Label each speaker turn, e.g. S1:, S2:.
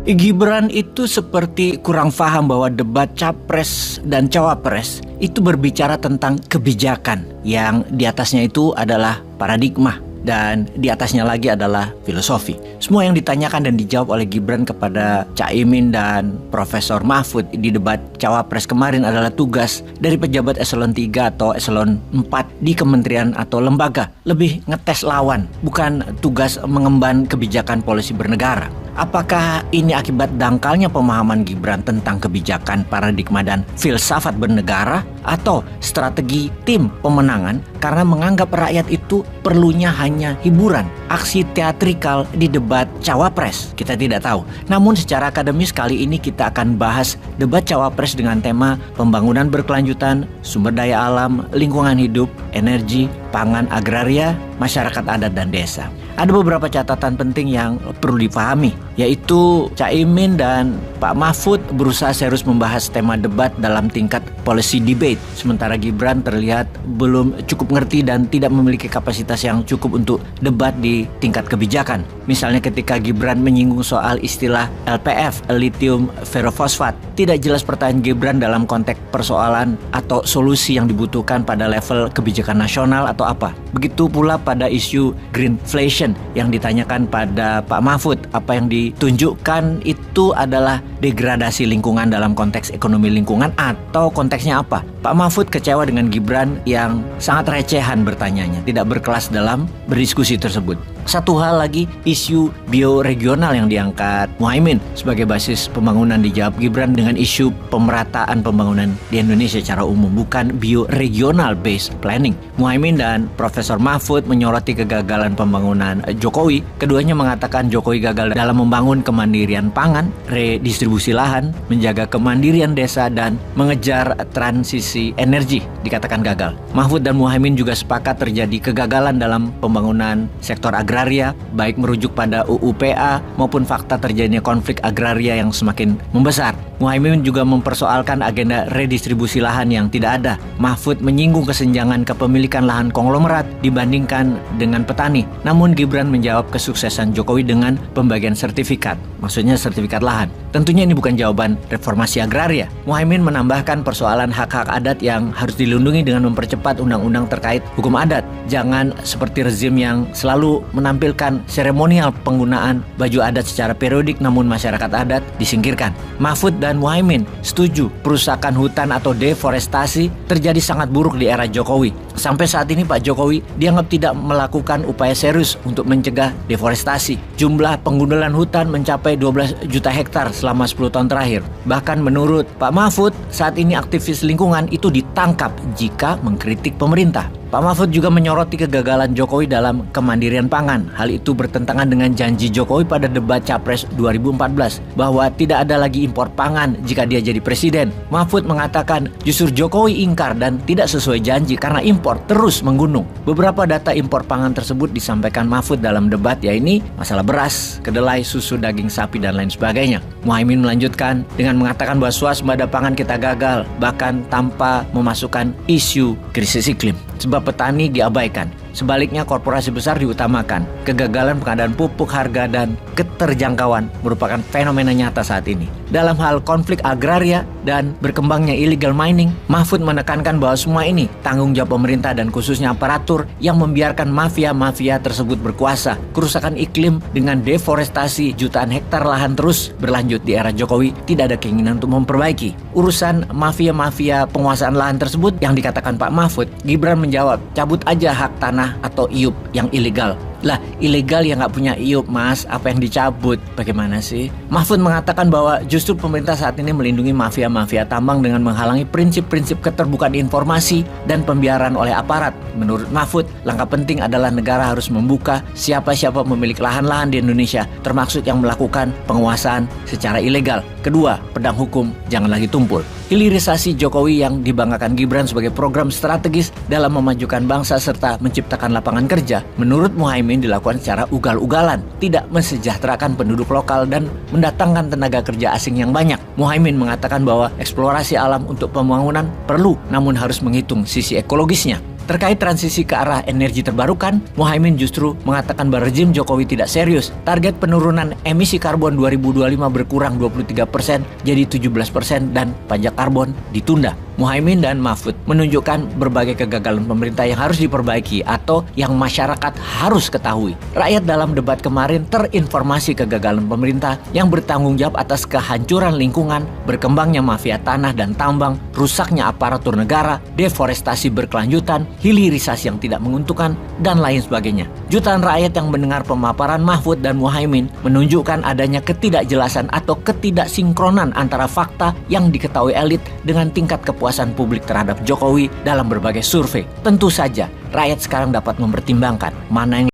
S1: Gibran itu seperti kurang paham bahwa debat capres dan cawapres itu berbicara tentang kebijakan, yang di atasnya itu adalah paradigma dan di atasnya lagi adalah filosofi. Semua yang ditanyakan dan dijawab oleh Gibran kepada Caimin dan Profesor Mahfud di debat cawapres kemarin adalah tugas dari pejabat eselon 3 atau eselon 4 di kementerian atau lembaga. Lebih ngetes lawan, bukan tugas mengemban kebijakan polisi bernegara. Apakah ini akibat dangkalnya pemahaman Gibran tentang kebijakan, paradigma, dan filsafat bernegara, atau strategi tim pemenangan karena menganggap rakyat itu perlunya hanya hiburan, aksi teatrikal di debat cawapres? Kita tidak tahu. Namun secara akademis kali ini kita akan bahas debat cawapres dengan tema pembangunan berkelanjutan, sumber daya alam, lingkungan hidup, energi, pangan, agraria, masyarakat adat, dan desa. Ada beberapa catatan penting yang perlu dipahami, yaitu Caimin dan Pak Mahfud berusaha serius membahas tema debat dalam tingkat policy debate, sementara Gibran terlihat belum cukup ngerti dan tidak memiliki kapasitas yang cukup untuk debat di tingkat kebijakan. Misalnya ketika Gibran menyinggung soal istilah LPF, lithium ferrofosfat, tidak jelas pertanyaan Gibran dalam konteks persoalan atau solusi yang dibutuhkan pada level kebijakan nasional atau apa. Begitu pula pada isu greenflation yang ditanyakan pada Pak Mahfud. Apa yang ditunjukkan itu adalah degradasi lingkungan dalam konteks ekonomi lingkungan atau konteksnya apa? Pak Mahfud kecewa dengan Gibran yang sangat recehan bertanyanya, tidak berkelas dalam berdiskusi tersebut. Satu hal lagi, isu bioregional yang diangkat Muhaimin sebagai basis pembangunan dijawab Gibran dengan isu pemerataan pembangunan di Indonesia secara umum, bukan bioregional based planning. Muhaimin dan Profesor Mahfud menyoroti kegagalan pembangunan Jokowi. Keduanya mengatakan Jokowi gagal dalam membangun kemandirian pangan, redistribusi lahan, menjaga kemandirian desa, dan mengejar transisi energi. Dikatakan gagal. Mahfud dan Muhaimin juga sepakat terjadi kegagalan dalam pembangunan sektor agraria, baik merujuk pada UU PA maupun fakta terjadinya konflik agraria yang semakin membesar. Muhaimin juga mempersoalkan agenda redistribusi lahan yang tidak ada. Mahfud menyinggung kesenjangan kepemilikan lahan konglomerat dibandingkan dengan petani. Namun Gibran menjawab kesuksesan Jokowi dengan pembagian sertifikat, maksudnya sertifikat lahan. Tentunya ini bukan jawaban reformasi agraria. Muhaimin menambahkan persoalan hak-hak adat yang harus dilindungi dengan mempercepat undang-undang terkait hukum adat. Jangan seperti rezim yang selalu menampilkan seremonial penggunaan baju adat secara periodik namun masyarakat adat disingkirkan. Mahfud dan Muhaimin setuju perusakan hutan atau deforestasi terjadi sangat buruk di era Jokowi. Sampai saat ini Pak Jokowi dianggap tidak melakukan upaya serius untuk mencegah deforestasi. Jumlah penggundulan hutan mencapai 12 juta hektar selama 10 tahun terakhir. Bahkan menurut Pak Mahfud, saat ini aktivis lingkungan itu ditangkap jika mengkritik pemerintah. Pak Mahfud juga menyoroti kegagalan Jokowi dalam kemandirian pangan. Hal itu bertentangan dengan janji Jokowi pada debat Capres 2014 bahwa tidak ada lagi impor pangan jika dia jadi presiden. Mahfud mengatakan justru Jokowi ingkar dan tidak sesuai janji karena impor terus menggunung. Beberapa data impor pangan tersebut disampaikan Mahfud dalam debat, yaitu masalah beras, kedelai, susu, daging sapi, dan lain sebagainya. Muhaimin melanjutkan dengan mengatakan bahwa swasembada pangan kita gagal, bahkan tanpa memasukkan isu krisis iklim. Sebab petani diabaikan. Sebaliknya korporasi besar diutamakan. Kegagalan pengadaan pupuk, harga, dan keterjangkauan merupakan fenomena nyata saat ini. Dalam hal konflik agraria dan berkembangnya illegal mining, Mahfud menekankan bahwa semua ini tanggung jawab pemerintah dan khususnya aparatur yang membiarkan mafia-mafia tersebut berkuasa. Kerusakan iklim dengan deforestasi jutaan hektar lahan terus berlanjut di era Jokowi, tidak ada keinginan untuk memperbaiki. Urusan mafia-mafia penguasaan lahan tersebut yang dikatakan Pak Mahfud, Gibran menjawab, cabut aja hak tanah atau IUP yang ilegal. Lah, ilegal yang nggak punya IUP, Mas, apa yang dicabut? Bagaimana sih? Mahfud mengatakan bahwa justru pemerintah saat ini melindungi mafia-mafia tambang dengan menghalangi prinsip-prinsip keterbukaan informasi dan pembiaran oleh aparat. Menurut Mahfud, langkah penting adalah negara harus membuka siapa-siapa memiliki lahan-lahan di Indonesia, termasuk yang melakukan penguasaan secara ilegal. Kedua, pedang hukum jangan lagi tumpul. Hilirisasi Jokowi yang dibanggakan Gibran sebagai program strategis dalam memajukan bangsa serta menciptakan lapangan kerja, menurut Muhaimin dilakukan secara ugal-ugalan, tidak mensejahterakan penduduk lokal dan mendatangkan tenaga kerja asing yang banyak. Muhaimin mengatakan bahwa eksplorasi alam untuk pembangunan perlu, namun harus menghitung sisi ekologisnya. Terkait transisi ke arah energi terbarukan, Muhaimin justru mengatakan bahwa rezim Jokowi tidak serius. Target penurunan emisi karbon 2025 berkurang 23% jadi 17% dan pajak karbon ditunda. Muhaimin dan Mahfud menunjukkan berbagai kegagalan pemerintah yang harus diperbaiki atau yang masyarakat harus ketahui. Rakyat dalam debat kemarin terinformasi kegagalan pemerintah yang bertanggung jawab atas kehancuran lingkungan, berkembangnya mafia tanah dan tambang, rusaknya aparatur negara, deforestasi berkelanjutan, hilirisasi yang tidak menguntungkan, dan lain sebagainya. Jutaan rakyat yang mendengar pemaparan Mahfud dan Muhaimin menunjukkan adanya ketidakjelasan atau ketidaksinkronan antara fakta yang diketahui elit dengan tingkat kepuasan publik terhadap Jokowi dalam berbagai survei. Tentu saja, rakyat sekarang dapat mempertimbangkan mana yang